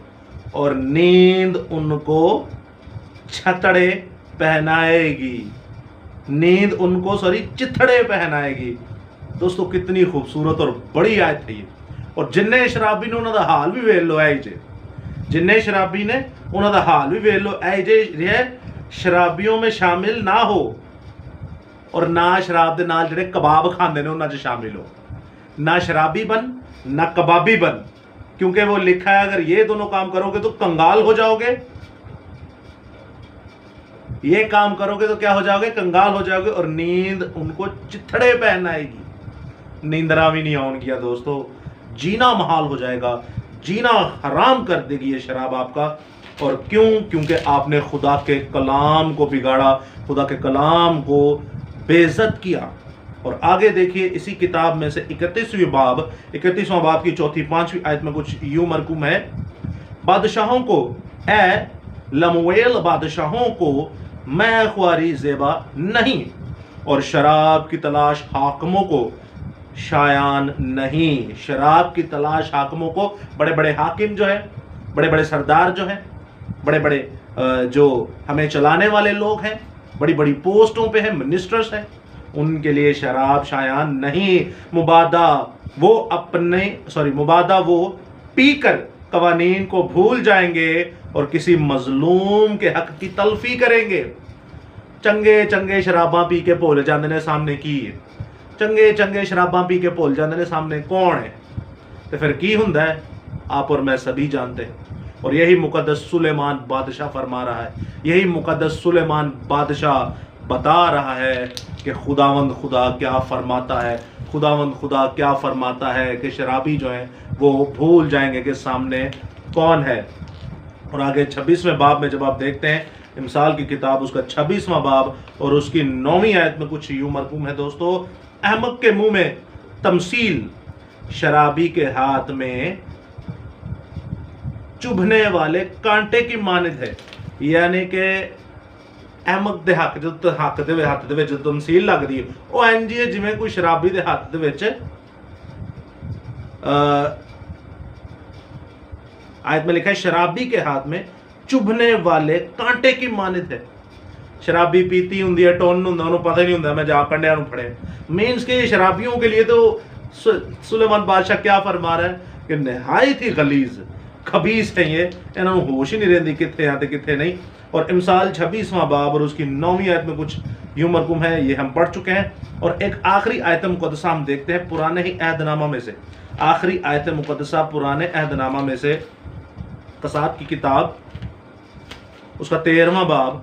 और नींद उनको छतड़े पहनाएगी, चिथड़े पहनाएगी। दोस्तों कितनी खूबसूरत और बड़ी आयत है ये। और जिन्ने शराबी ने उन्होंने हाल भी वेख लो ऐ जे, जिन्ने शराबी ने उन्होंने हाल भी वेख लो ऐ जे, शराबियों में शामिल ना हो और ना शराब के नाल जिहड़े कबाब खांदे ने उन्हां च शामिल हो। ना शराबी बन ना कबाबी बन, क्योंकि वो लिखा है अगर ये दोनों काम करोगे तो कंगाल हो जाओगे, ये काम करोगे तो क्या हो जाओगे, कंगाल हो जाओगे, और नींद उनको चिथड़े पहनाएगी, नींदरा भी नहीं आउणगियां। दोस्तों जीना महाल हो जाएगा, जीना हराम कर देगी ये शराब आपका। और क्यों? क्योंकि आपने खुदा के कलाम को बिगाड़ा, खुदा के कलाम को बेइज्जत किया। और आगे देखिए इसी किताब में से 31वां बाब की 4-5वीं आयत में कुछ यूं मरकूम है, बादशाहों को, ए लमुएल बादशाहों को मैं ख्वारी ज़ेबा नहीं, और शराब की तलाश हाकिमों को शायान नहीं। शराब की तलाश हाकिमों को, बड़े बड़े हाकिम जो है, बड़े बड़े सरदार जो हैं, बड़े बड़े जो हमें चलाने वाले लोग हैं, बड़ी बड़ी पोस्टों पे हैं, मिनिस्टर्स हैं, उनके लिए शराब शायान नहीं। मुबादा वो पीकर कवानीन को भूल जाएंगे और किसी मजलूम के हक की तलफी करेंगे। चंगे चंगे शराबां पी के भुल जाते ने सामने की, चंगे चंगे शराबां पी के भुल जाते ने सामने कौन है, तो फिर की हुंदा है आप और मैं सभी जानते हैं। और यही मुकद्दस सुलेमान बादशाह फरमा रहा है, यही मुकद्दस सुलेमान बादशाह बता रहा है कि खुदावंद खुदा क्या फरमाता है, खुदावंद खुदा क्या फरमाता है कि शराबी जो हैं वो भूल जाएंगे कि सामने कौन है। और आगे 26वें बाब में जब आप देखते हैं इमसाल की किताब उसका 26वां बाब और उसकी 9वीं आयत में कुछ यूं मरकूम है दोस्तों, अहमक के मुंह में तमसील शराबी के हाथ में चुभने वाले कांटे की मानिद है। यानी कि अहमक दे हक जो तमसील लगती है वो इंज है जिवें कोई शराबी दे हथ दे विच आयत में लिखा है शराबी के हाथ में चुभने वाले कांटे की मानिद है। शराबी पीती हुंदी है, टोन हुंदा, उन्होंने पता नहीं हुंदा मैं जा कंडियां नूं फड़े। मीन्स के शराबियों के लिए तो सुलेमान बादशाह क्या फरमा रहा है कि निहायत ही गलीज खबीस है ये, इन्होंने होश ही नहीं रहती कित्थे हैं ते कित्थे नहीं। और इमसाल 26वां बाब और उसकी 9वीं आयत में कुछ यूं मरकूम है, ये हम पढ़ चुके हैं। और एक आखिरी आयत मुकद्दसा हम देखते हैं पुराने ही अहदनामा में से, आखिरी आयत मुकद्दसा पुराने अहदनामा में से कसाब की किताब उसका 13वां बाब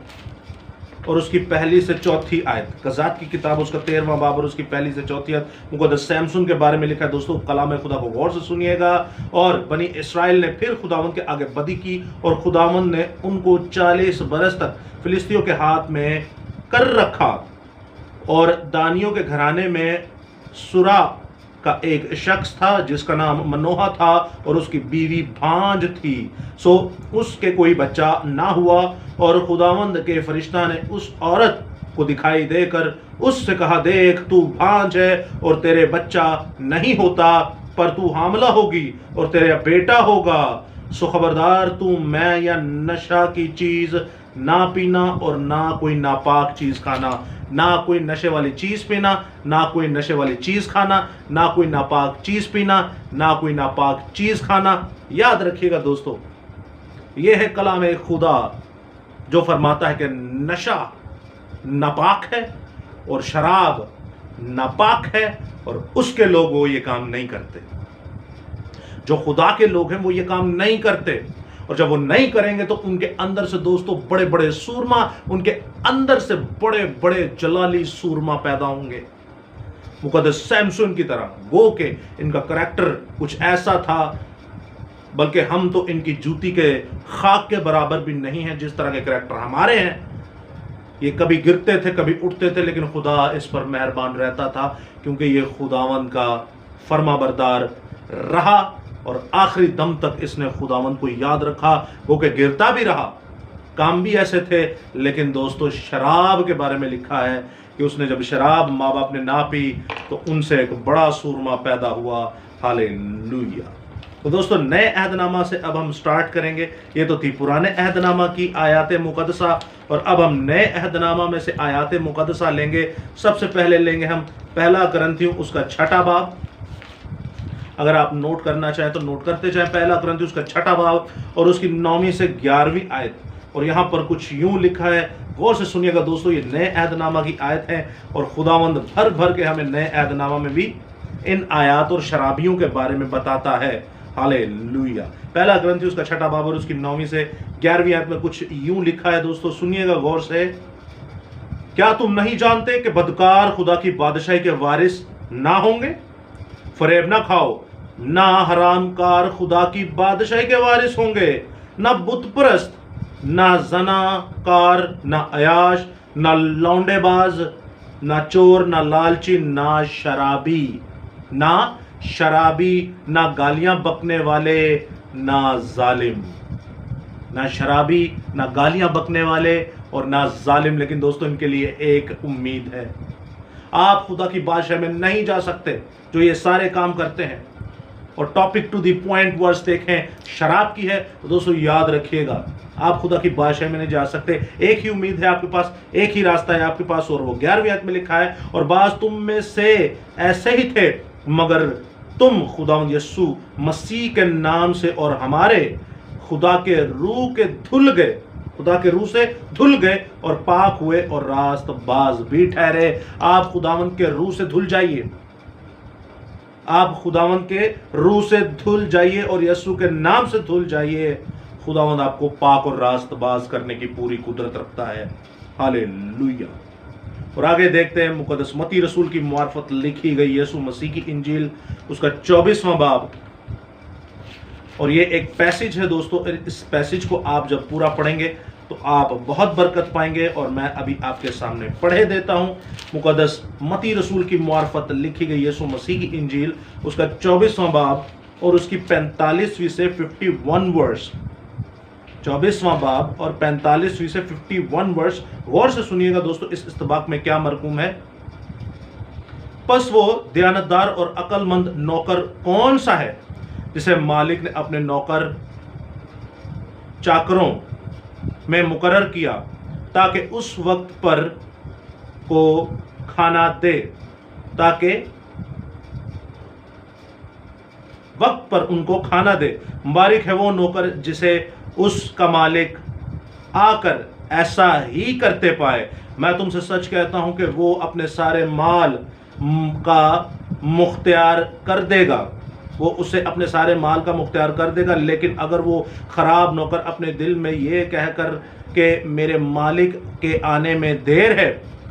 और उसकी पहली से चौथी आयत। कसाब की किताब उसका 13वां बाब और उसकी पहली से चौथी आयत। मुकद्दस सैमसन के बारे में लिखा है दोस्तों, कलाम खुदा को गौर से सुनिएगा। और बनी इस्राइल ने फिर खुदावंद के आगे बदी की और खुदावंद ने उनको 40 बरस तक फिलिस्तियों के हाथ में कर रखा। और दानियों के घराने में सुरा का एक शख्स था जिसका नाम मनोहा था और उसकी बीवी भांज थी। सो उसके कोई बच्चा ना हुआ और खुदावंद के फरिश्ता ने उस औरत को दिखाई देकर उससे कहा, देख तू भांज है और तेरे बच्चा नहीं होता, पर तू हामला होगी और तेरा बेटा होगा। सो खबरदार तू मैं या नशा की चीज ना पीना और ना कोई नापाक चीज खाना, ना कोई नशे वाली चीज पीना, ना कोई नशे वाली चीज खाना, ना कोई नापाक चीज पीना, ना कोई नापाक चीज खाना। याद रखिएगा दोस्तों, यह है कलाम खुदा जो फरमाता है कि नशा नापाक है और शराब नापाक है और उसके लोग वो ये काम नहीं करते। जो खुदा के लोग हैं वो ये काम नहीं करते और जब वो नहीं करेंगे तो उनके अंदर से दोस्तों बड़े बड़े सूरमा, उनके अंदर से बड़े बड़े जलाली सूरमा पैदा होंगे, मुकद्दस सैमसन की तरह। वो के इनका करैक्टर कुछ ऐसा था, बल्कि हम तो इनकी जूती के खाक के बराबर भी नहीं है जिस तरह के करैक्टर हमारे हैं। ये कभी गिरते थे कभी उठते थे, लेकिन खुदा इस पर मेहरबान रहता था क्योंकि ये खुदावंद का फरमाबरदार रहा और आखिरी दम तक इसने खुदावंद को याद रखा। वो के गिरता भी रहा, काम भी ऐसे थे, लेकिन दोस्तों शराब के बारे में लिखा है कि उसने जब शराब माँ बाप ने ना पी तो उनसे एक बड़ा सूरमा पैदा हुआ। हालेलुया। तो दोस्तों नए अहदनामा से अब हम स्टार्ट करेंगे। ये तो थी पुराने अहदनामा की आयात मुकद्दसा और अब हम नए अहदनामा में से आयात मुकद्दसा लेंगे। सबसे पहले लेंगे हम पहला करंथियों उसका 6वां बाब। अगर आप नोट करना चाहें तो नोट करते जाएं। पहला करंथियों उसका 6वां बाब और उसकी 9वीं से 11वीं आयत। और यहाँ पर कुछ यूं लिखा है, गौर से सुनिएगा दोस्तों, ये नए अहदनामा की आयत है और खुदावंद भर भर के हमें नए अहदनामा में भी इन आयात और शराबियों के बारे में बताता है। हालेलुया। पहला करंथियों उसका 6वां बाब और उसकी 9वीं से 11वीं आयत में कुछ यूं लिखा है दोस्तों, सुनिएगा गौर से। क्या तुम नहीं जानते कि बदकार खुदा की बादशाही के वारिस ना होंगे? फरेब ना खाओ, ना हरामकार खुदा की बादशाही के वारिस होंगे, ना बुत परस्त ना ज़नाकार, ना अयाश, ना लौंडेबाज, ना चोर, ना लालची, ना शराबी, ना गालियां बकने वाले, ना जालिम। ना शराबी, ना गालियां बकने वाले और ना जालिम। लेकिन दोस्तों इनके लिए एक उम्मीद है। आप खुदा की बादशाह में नहीं जा सकते जो ये सारे काम करते हैं। और टॉपिक टू दी पॉइंट वर्स देखें, शराब की है, तो दोस्तों याद रखिएगा आप खुदा की बादशाह में नहीं जा सकते। एक ही उम्मीद है आपके पास, एक ही रास्ता है आपके पास, और वो 11वीं आयत में लिखा है, और बाज तुम में से ऐसे ही थे, मगर तुम खुदावंद यीशु मसीह के नाम से और हमारे खुदा के रूह के धुल गए, खुदा के रूह से धुल गए और पाक हुए और रास्तबाज भी ठहरे। आप खुदावंद के रूह से धुल जाइए, आप खुदावंद के रूह से धुल जाइए और यीशु के नाम से धुल जाइए। खुदावंद आपको पाक और रास्तबाज करने की पूरी कुदरत रखता है। हालेलुया। और आगे देखते हैं मुकद्दस मत्ती रसूल की मार्फत लिखी गई यीशु मसीह की इंजील, उसका 24वां बाब। और ये एक पैसेज है दोस्तों, इस पैसेज को आप जब पूरा पढ़ेंगे तो आप बहुत बरकत पाएंगे। और मैं अभी आपके सामने पढ़े देता हूं मुकद्दस मत्ती रसूल की मार्फत लिखी गई यीशु मसीह की इंजील, उसका 24वां बाब और उसकी 45वीं से 51 वर्स। 24वां बाब और 45वीं से 51 वर्स। गौर से सुनिएगा दोस्तों, इस इस्तबाक में क्या मरकूम है। बस वो दयानतदार और अक्लमंद नौकर कौन सा है जिसे मालिक ने अपने नौकर चाकरों में मुकर्रर किया ताकि उस वक्त पर को खाना दे, ताकि वक्त पर उनको खाना दे। मुबारक है वो नौकर जिसे उसका मालिक आकर ऐसा ही करते पाए। मैं तुमसे सच कहता हूं कि वो अपने सारे माल का मुख्तियार कर देगा, वो उसे अपने सारे माल का मुख्तियार कर देगा। लेकिन अगर वो खराब नौकर अपने दिल में ये कहकर कि मेरे मालिक के आने में देर है,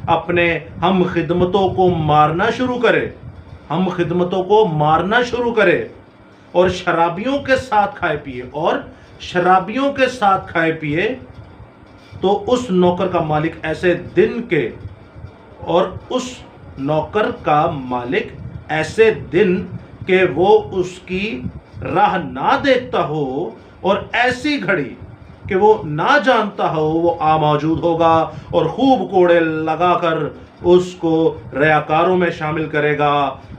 अपने हम खिदमतों को मारना शुरू करे, हम खिदमतों को मारना शुरू करे और शराबियों के साथ खाए पिए, और शराबियों के साथ खाए पिए, तो उस नौकर का मालिक ऐसे दिन के, और उस नौकर का मालिक ऐसे दिन कि वो उसकी राह ना देखता हो और ऐसी घड़ी कि वो ना जानता हो वो आ मौजूद होगा और खूब कोड़े लगाकर उसको रयाकारों में शामिल करेगा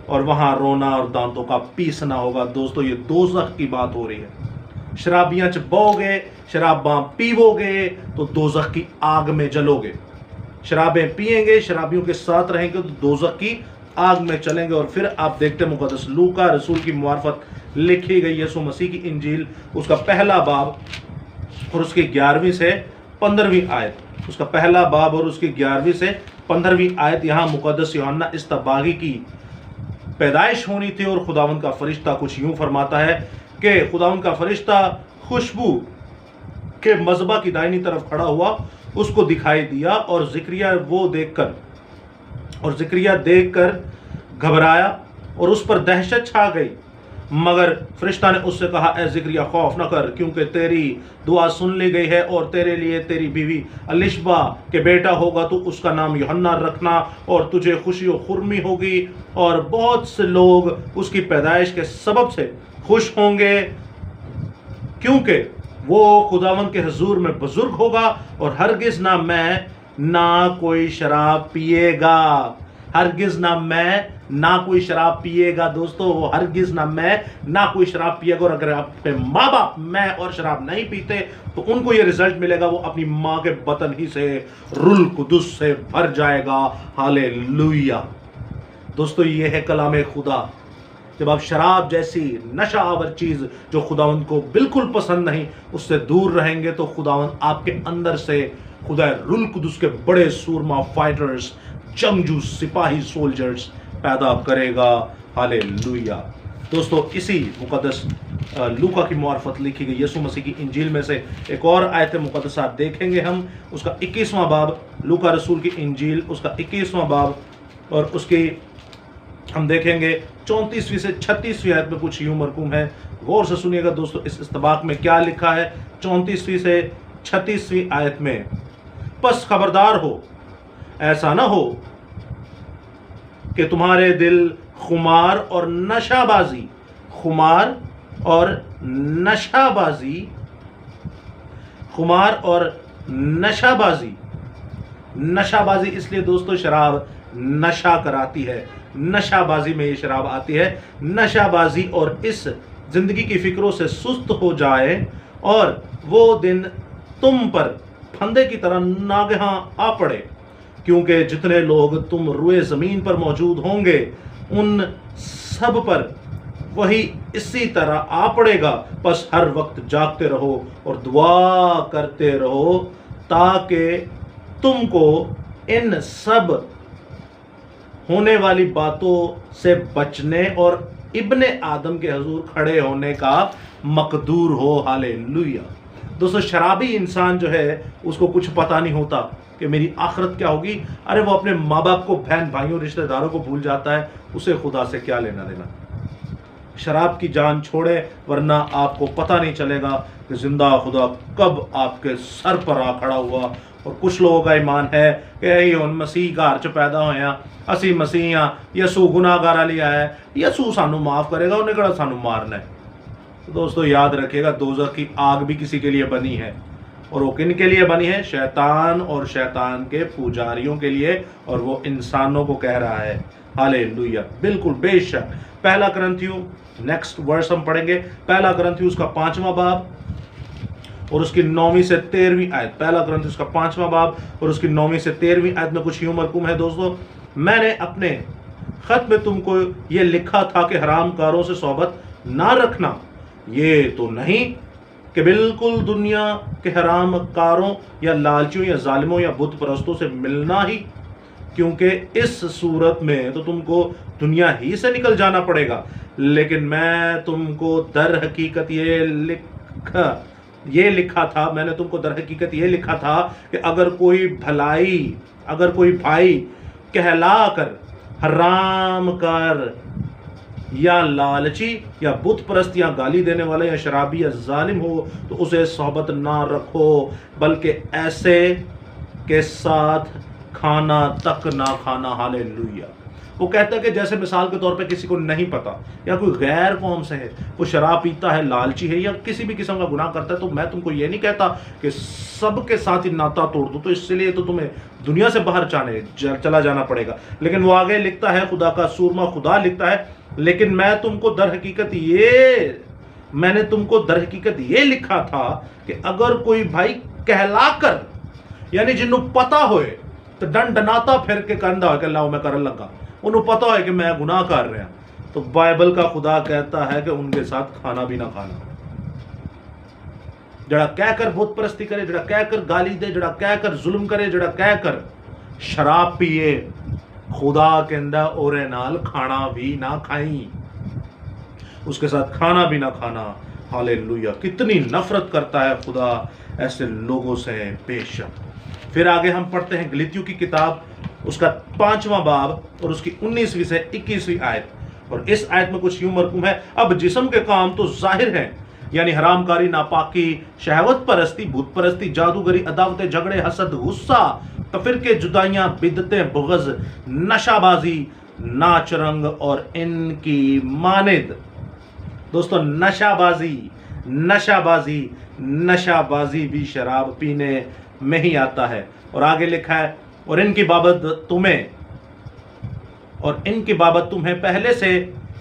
और वहां रोना और दांतों का पीसना होगा। दोस्तों ये दोज़ख की बात हो रही है। शराबियां च बोगे, शराबां पीवोगे तो दोज़ख की आग में जलोगे। शराबें पिएंगे, शराबियों के साथ रहेंगे तो दोज़ख की आग में चलेंगे। और फिर आप देखते हैं मुकद्दस लूका रसूल की मार्फत लिखी गई यीशु मसीह की इंजील, उसका पहला बाब और उसकी 11वीं से 15वीं आयत, उसका पहला बाब और उसकी 11वीं से 15वीं आयत। यहाँ मुकद्दस यूहन्ना इस्तबागी की पैदाइश होनी थी और खुदावंद का फरिश्ता कुछ यूं फरमाता है कि खुदावंद का फरिश्ता खुशबू के मज़बा की दाहिनी तरफ खड़ा हुआ उसको दिखाई दिया, और ज़िक्रिया देखकर घबराया और उस पर दहशत छा गई। मगर फरिश्ता ने उससे कहा, ए ज़िक्रिया खौफ न कर, क्योंकि तेरी दुआ सुन ली गई है और तेरे लिए तेरी बीवी अलिशबा के बेटा होगा, तो उसका नाम यूहन्ना रखना, और तुझे खुशी और खुर्मी होगी और बहुत से लोग उसकी पैदाइश के सबब से खुश होंगे, क्योंकि वो खुदावंद के हुजूर में बुजुर्ग होगा और हरगिज ना मैं ना कोई शराब पिएगा। हरगिज ना मैं ना कोई शराब पिएगा। दोस्तों वो हरगिज ना मैं ना कोई शराब पिएगा। और अगर आपके माँ बाप मैं और शराब नहीं पीते तो उनको ये रिजल्ट मिलेगा, वो अपनी माँ के बतन ही से रूह कुदुस से भर जाएगा। हालेलुया। दोस्तों ये है कलाम खुदा। जब आप शराब जैसी नशा आवर चीज जो खुदावंद को बिल्कुल पसंद नहीं उससे दूर रहेंगे तो खुदावंद आपके अंदर से खुदा रूह कुदुस के बड़े सूरमा फाइटर्स, जंगजू सिपाही सोल्जर्स पैदा करेगा। हालेलुया। दोस्तों इसी मुकद्दस लूका की मार्फत लिखी गई यीशु मसीह की इंजील में से एक और आयत मुकद्दसा देखेंगे हम, उसका 21वां बाब, लूका रसूल की इंजील उसका 21वां बाब और उसकी हम देखेंगे 34वीं से 36वीं आयत में कुछ यूं मरकूम है। गौर से सुनिएगा दोस्तों इस इस्तबाक में क्या लिखा है। 34वीं से 36वीं आयत में, बस खबरदार हो, ऐसा ना हो कि तुम्हारे दिल खुमार और नशाबाजी, खुमार और नशाबाजी, खुमार और नशाबाजी, नशाबाजी इसलिए दोस्तों शराब नशा कराती है, नशाबाजी में ये शराब आती है, नशाबाजी और इस जिंदगी की फिक्रों से सुस्त हो जाए और वो दिन तुम पर फंदे की तरह नागहां आ पड़े, क्योंकि जितने लोग तुम रुए जमीन पर मौजूद होंगे उन सब पर वही इसी तरह आ पड़ेगा। बस हर वक्त जागते रहो और दुआ करते रहो ताकि तुमको इन सब होने वाली बातों से बचने और इब्ने आदम के हजूर खड़े होने का मकदूर हो। हालेलुया। दोस्तों शराबी इंसान जो है उसको कुछ पता नहीं होता कि मेरी आखिरत क्या होगी। अरे वो अपने माँ बाप को, बहन भाइयों, रिश्तेदारों को भूल जाता है, उसे खुदा से क्या लेना देना। शराब की जान छोड़े, वरना आपको पता नहीं चलेगा कि जिंदा खुदा कब आपके सर पर आ खड़ा हुआ। और कुछ लोगों का ईमान है कि हुण मसीह घर च पैदा होया, असी मसीह हाँ, यसू गुनाहगार वाली आया, यसू सानू माफ करेगा, उन्हें कड़ा सानू मारना है। तो दोस्तों याद रखिएगा, दोज़ख की आग भी किसी के लिए बनी है, और वो किन के लिए बनी है? शैतान और शैतान के पुजारियों के लिए, और वो इंसानों को कह रहा है। हालेलुया, बिल्कुल बेशक। पहला करंथियों, नेक्स्ट वर्स हम पढ़ेंगे, पहला करंथियों उसका 5वां बाब और उसकी 9वीं से 13वीं आयत। पहला करंथियों उसका 5वां बाब और उसकी 9वीं से 13वीं आयत में कुछ यूं मरकूम है दोस्तों, मैंने अपने खत में तुमको ये लिखा था कि हरामकारों से सोहबत ना रखना। ये तो नहीं कि बिल्कुल दुनिया के हरामकारों या लालचियों या जालिमों या बुत परस्तों से मिलना ही, क्योंकि इस सूरत में तो तुमको दुनिया ही से निकल जाना पड़ेगा। लेकिन मैं तुमको दर हकीकत ये लिखा था, मैंने तुमको दर हकीकत ये लिखा था कि अगर कोई भाई कहलाकर हरामकार या लालची या बुत परस्त या गाली देने वाला या शराबी या जालिम हो तो उसे सोहबत ना रखो, बल्कि ऐसे के साथ खाना तक ना खाना। हालेलुया। वो कहता है कि जैसे मिसाल के तौर पे किसी को नहीं पता या कोई गैर कौम से है, वो शराब पीता है, लालची है या किसी भी किस्म का गुनाह करता है, तो मैं तुमको ये नहीं कहता कि सबके साथ ही नाता तोड़ दो, तो इसलिए तो तुम्हें दुनिया से बाहर चला जाना पड़ेगा। लेकिन वो आगे लिखता है, खुदा का सूरमा खुदा लिखता है, लेकिन मैंने तुमको दर हकीकत ये लिखा था कि अगर कोई भाई कहलाकर, यानी जिन्हों पता होए तो डनाता फिर के कहता है कि लाओ मैं करन लगा, उन्होंने पता है कि मैं गुनाह कर रहा, तो बाइबल का खुदा कहता है कि उनके साथ खाना भी ना खाना। जड़ा कह कर बुत परस्ती करे, जड़ा कह कर गाली दे, जड़ा कह कर जुल्म करे, जड़ा कह कर शराब पिए, खुदा कहंदा ओरे नाल खाना भी ना खाई, उसके साथ खाना भी ना खाना। हालेलुया। कितनी नफरत करता है खुदा ऐसे लोगों से, बेशक। फिर आगे हम पढ़ते हैं गलीतियों की किताब, उसका 5वां बाब और उसकी 19वीं से 21वीं आयत। और इस आयत में कुछ यूं मरकूम है, अब जिस्म के काम तो जाहिर हैं, यानी हरामकारी, नापाकी, शहवत परस्ती, भूत परस्ती, जादूगरी, अदावतें, झगड़े, हसद, गुस्सा, तफरके, जुदाइयां, बिदतें, बुग़्ज़, नशाबाजी, नाच रंग और इनकी मानिद। दोस्तों नशाबाजी भी शराब पीने में ही आता है। और आगे लिखा है, और इनकी बाबत तुम्हें पहले से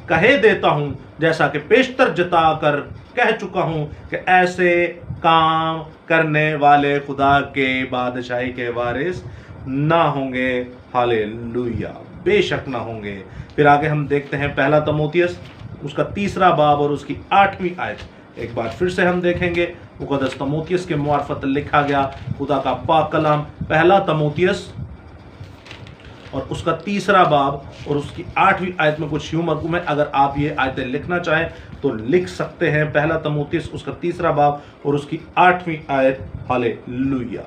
कहे देता हूं, जैसा कि पेशतर जता कर कह चुका हूं कि ऐसे काम करने वाले खुदा के बादशाही के वारिस ना होंगे। हालेलुया, बेशक ना होंगे। फिर आगे हम देखते हैं पहला तमोथियस उसका 3रा बाब और उसकी 8वीं आयत। एक बार फिर से हम देखेंगे, मुक़द्दस तमोथियस के मुआरफत लिखा गया खुदा का पाक कलाम, पहला तमोथियस और उसका 3रा बाब और उसकी 8वीं आयत में कुछ यूं मरकूम है। अगर आप ये आयतें लिखना चाहें तो लिख सकते हैं, पहला तमोथियस उसका 3रा बाब और उसकी 8वीं आयत। हालेलुया।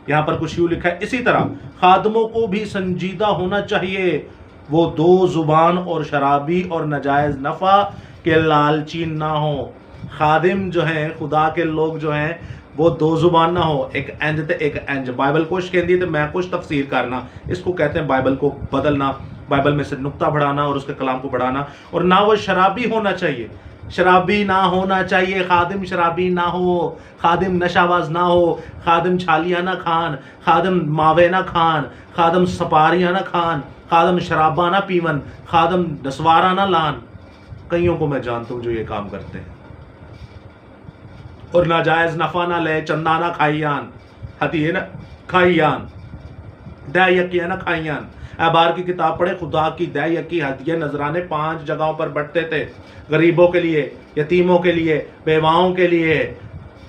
यहाँ पर कुछ यूं लिखा है, इसी तरह खादमों को भी संजीदा होना चाहिए, वो दो जुबान और शराबी और नाजायज नफ़ा के लालची ना हो। खादिम जो हैं, खुदा के लोग जो हैं, وہ دو زبان نہ ہو, ایک انج تے ایک انج. بائبل کچھ کہندی ہے تے میں کچھ تفسیر کرنا, اس کو کہتے ہیں بائبل کو بدلنا, بائبل میں سے نقطہ بڑھانا اور اس کے کلام کو بڑھانا. اور نہ وہ شرابی ہونا چاہیے, شرابی نہ ہونا چاہیے, خادم شرابی نہ ہو, خادم نشہ باز نہ ہو, خادم چھالیاں نہ کھان, خادم ماوے نہ کھان, خادم سپاریاں نہ کھان, خادم شرابہ نہ پیون, خادم نسوارہ نہ لان. کئیوں کو میں جانتا ہوں جو یہ کام کرتے ہیں. اور ناجائز نفع نہ لے, چندہ نہ کھائیان, ہتی ہے نا کھائیان, دہ یکی ہے نا کھائیان. احبار کی کتاب پڑھے, خدا کی دہ یکی ہدیے نذرانے 5 جگہوں پر بٹتے تھے, غریبوں کے لیے, یتیموں کے لیے, بیواؤں کے لیے,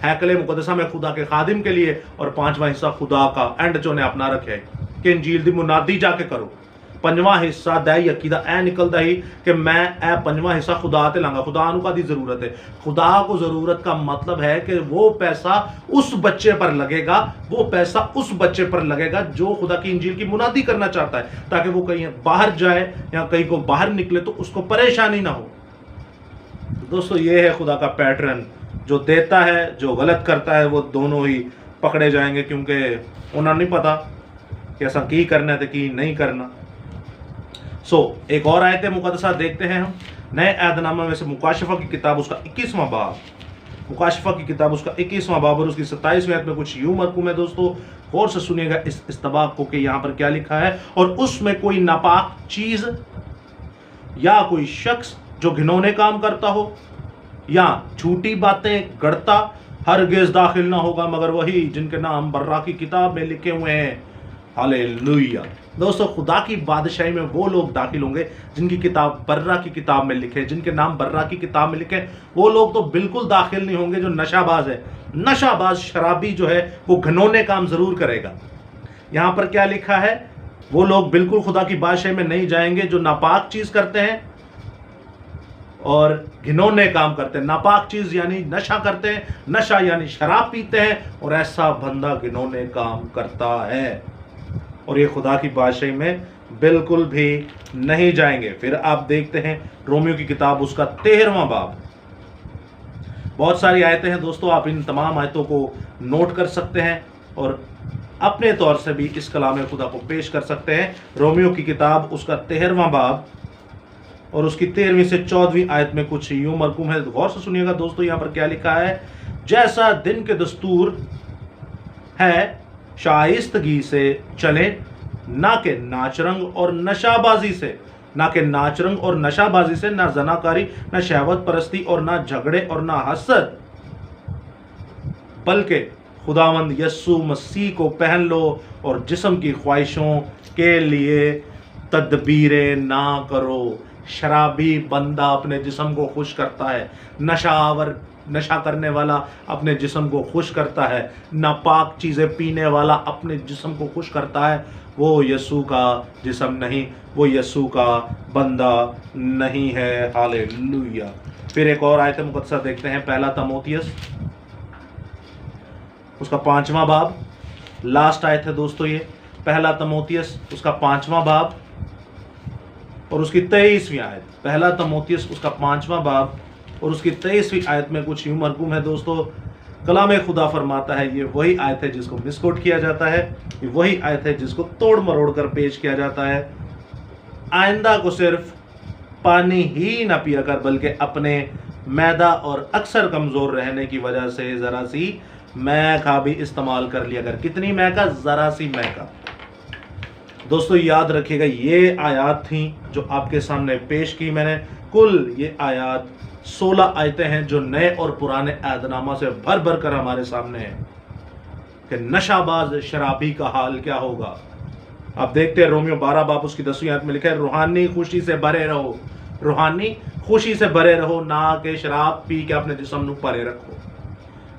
ہیکل مقدسہ میں خدا کے خادم کے لیے, اور 5واں حصہ خدا کا اینڈ جو نے اپنا رکھے کہ انجیل دی منادی جا کے کرو. 5واں حصہ دہ یکی دا اے نکلدا ہی کہ میں اے 5واں حصہ خدا تے لانگا. خدا نو کا دی ضرورت ہے, خدا کو ضرورت کا مطلب ہے کہ وہ پیسہ اس بچے پر لگے گا, وہ پیسہ اس بچے پر لگے گا جو خدا کی انجیل کی منادی کرنا چاہتا ہے, تاکہ وہ کہیں باہر جائے یا کہیں کو باہر نکلے تو اس کو پریشانی نہ ہو. دوستو یہ ہے خدا کا پیٹرن, جو دیتا ہے جو غلط کرتا ہے وہ دونوں ہی پکڑے جائیں گے, کیونکہ انہوں نے نہیں پتا کہ ایسا کی کرنا ہے تو کی نہیں کرنا. ایک اور آیت مقدسہ دیکھتے ہیں ہم نئے عہد نامہ میں سے مکاشفہ کی کتاب اس کا 21واں باب, مکاشفہ کی کتاب اس کا 21واں باب اور اس کی 27ویں آیت میں کچھ یوں مرقوم ہے. دوستو غور سے سنیے گا اس استباق کو کہ یہاں پر کیا لکھا ہے. اور اس میں کوئی ناپاک چیز یا کوئی شخص جو گھنونے کام کرتا ہو یا جھوٹی باتیں گڑتا ہرگز داخل نہ ہوگا مگر وہی جن کے نام برا کی کتاب میں لکھے ہوئے ہیں. ہاللیلویہ. دوستو خدا کی بادشاہی میں وہ لوگ داخل ہوں گے جن کی کتاب برا کی کتاب میں لکھے, جن کے نام برا کی کتاب میں لکھے. وہ لوگ تو بالکل داخل نہیں ہوں گے جو نشہ باز ہے. نشہ باز شرابی جو ہے وہ گھنونے کام ضرور کرے گا. یہاں پر کیا لکھا ہے, وہ لوگ بالکل خدا کی بادشاہی میں نہیں جائیں گے جو ناپاک چیز کرتے ہیں اور گھنونے کام کرتے ہیں. ناپاک چیز یعنی نشہ کرتے ہیں, نشہ یعنی شراب پیتے ہیں, اور ایسا بندہ گھنونے کام کرتا ہے, اور یہ خدا کی بادشاہی میں بالکل بھی نہیں جائیں گے. پھر آپ دیکھتے ہیں رومیو کی کتاب اس کا 13واں باب. بہت ساری آیتیں ہیں دوستو, آپ ان تمام آیتوں کو نوٹ کر سکتے ہیں اور اپنے طور سے بھی اس کلام خدا کو پیش کر سکتے ہیں. رومیو کی کتاب اس کا 13واں باب اور اس کی 13ویں سے 14ویں آیت میں کچھ یوں مرقوم ہے. غور سے سنیے گا دوستو, یہاں پر کیا لکھا ہے. جیسا دن کے دستور ہے شائستگی سے چلے, نہ کہ ناچ رنگ اور نشہ بازی سے, نہ کہ ناچ رنگ اور نشہ بازی سے, نہ زناکاری, نہ شہوت پرستی اور نہ جھگڑے اور نہ حسد, بلکہ خداوند یسوع مسیح کو پہن لو اور جسم کی خواہشوں کے لیے تدبیریں نہ کرو. شرابی بندہ اپنے جسم کو خوش کرتا ہے, نشہ کرنے والا اپنے جسم کو خوش کرتا ہے, ناپاک چیزیں پینے والا اپنے جسم کو خوش کرتا ہے. وہ یسوع کا جسم نہیں, وہ یسوع کا بندہ نہیں ہے. ہاللیلویہ. پھر ایک اور آیت مقدسہ دیکھتے ہیں, پہلا تموتھیوس اس کا 5واں باب. لاسٹ آیت ہے دوستو یہ, پہلا تموتھیوس اس کا 5واں باب اور اس کی 23ویں آیت. پہلا تموتھیوس اس کا 5واں باب اور اس کی 23ویں آیت میں کچھ یوں مرقوم ہے دوستو. کلام خدا فرماتا ہے, یہ وہی آیت ہے جس کو مسکوٹ کیا جاتا ہے, یہ وہی آیت ہے جس کو توڑ مروڑ کر پیش کیا جاتا ہے. آئندہ کو صرف پانی ہی نہ پیا کر بلکہ اپنے میدا اور اکثر کمزور رہنے کی وجہ سے ذرا سی مے کا بھی استعمال کر لیا کر. کتنی مے کا؟ ذرا سی مے کا. دوستو یاد رکھیے گا, یہ آیات تھیں جو آپ کے سامنے پیش کی میں نے. کل یہ آیات 16 آیتیں ہیں جو نئے اور پرانے عہد نامہ سے بھر بھر کر ہمارے سامنے ہیں کہ نشہ باز شرابی کا حال کیا ہوگا. آپ دیکھتے ہیں رومیو 12 باب اس کی 10ویں آیت میں لکھا ہے, روحانی خوشی سے بھرے رہو, روحانی خوشی سے بھرے رہو, نہ کہ شراب پی کے اپنے جسم نو پرے رکھو,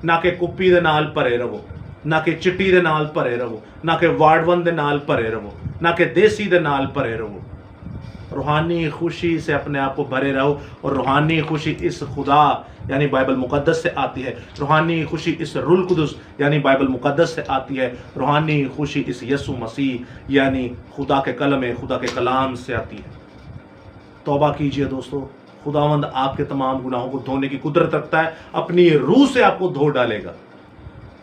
نہ کہ کپی دے نال پرے رہو, نہ کہ چٹی دے نال پرے رہو, نہ کہ واڑون دے نال پرے رہو, نہ کہ دیسی دے نال پرے رہو. روحانی خوشی سے اپنے آپ کو بھرے رہو, اور روحانی خوشی اس خدا یعنی بائبل مقدس سے آتی ہے. روحانی خوشی اس روح القدس یعنی بائبل مقدس سے آتی ہے. روحانی خوشی اس یسوع مسیح یعنی خدا کے کلم, خدا کے کلام سے آتی ہے. توبہ کیجئے دوستو, خداوند آپ کے تمام گناہوں کو دھونے کی قدرت رکھتا ہے, اپنی روح سے آپ کو دھو ڈالے گا.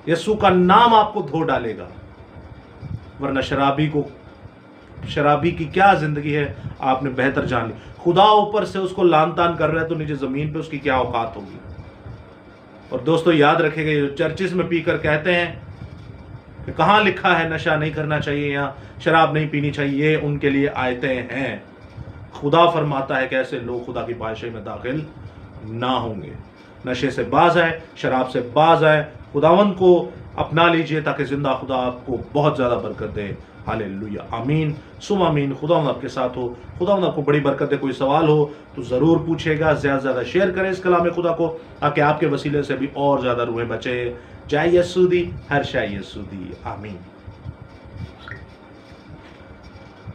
यीशु का नाम आपको धो डालेगा, वरना शराबी की क्या जिंदगी है आपने बेहतर जान ली। खुदा ऊपर से उसको लान तान कर रहा है तो नीचे जमीन पे उसकी क्या औकात होगी। और दोस्तों याद रखेगा, ये चर्चिस में पीकर कहते हैं कि कहाँ लिखा है नशा नहीं करना चाहिए या शराब नहीं पीनी चाहिए, ये उनके लिए आयतें हैं। खुदा फरमाता है कि ऐसे लोग खुदा की बादशाही में दाखिल ना होंगे। नशे से बाज आए, शराब से बाज आए, खुदावंद को अपना लीजिए ताकि जिंदा खुदा आपको बहुत ज़्यादा बरकत दे। हालेलुया, आमीन सुम आमीन। खुदावंद आपके साथ हो, खुदावंद आपको बड़ी बरकत दे। कोई सवाल हो तो ज़रूर पूछेगा, ज़्यादा से ज़्यादा शेयर करें इस कलाम खुदा को ताकि आपके वसीले से भी और ज़्यादा रूहें बचे। जय यीशु दी, हर शय यीशु दी, आमीन।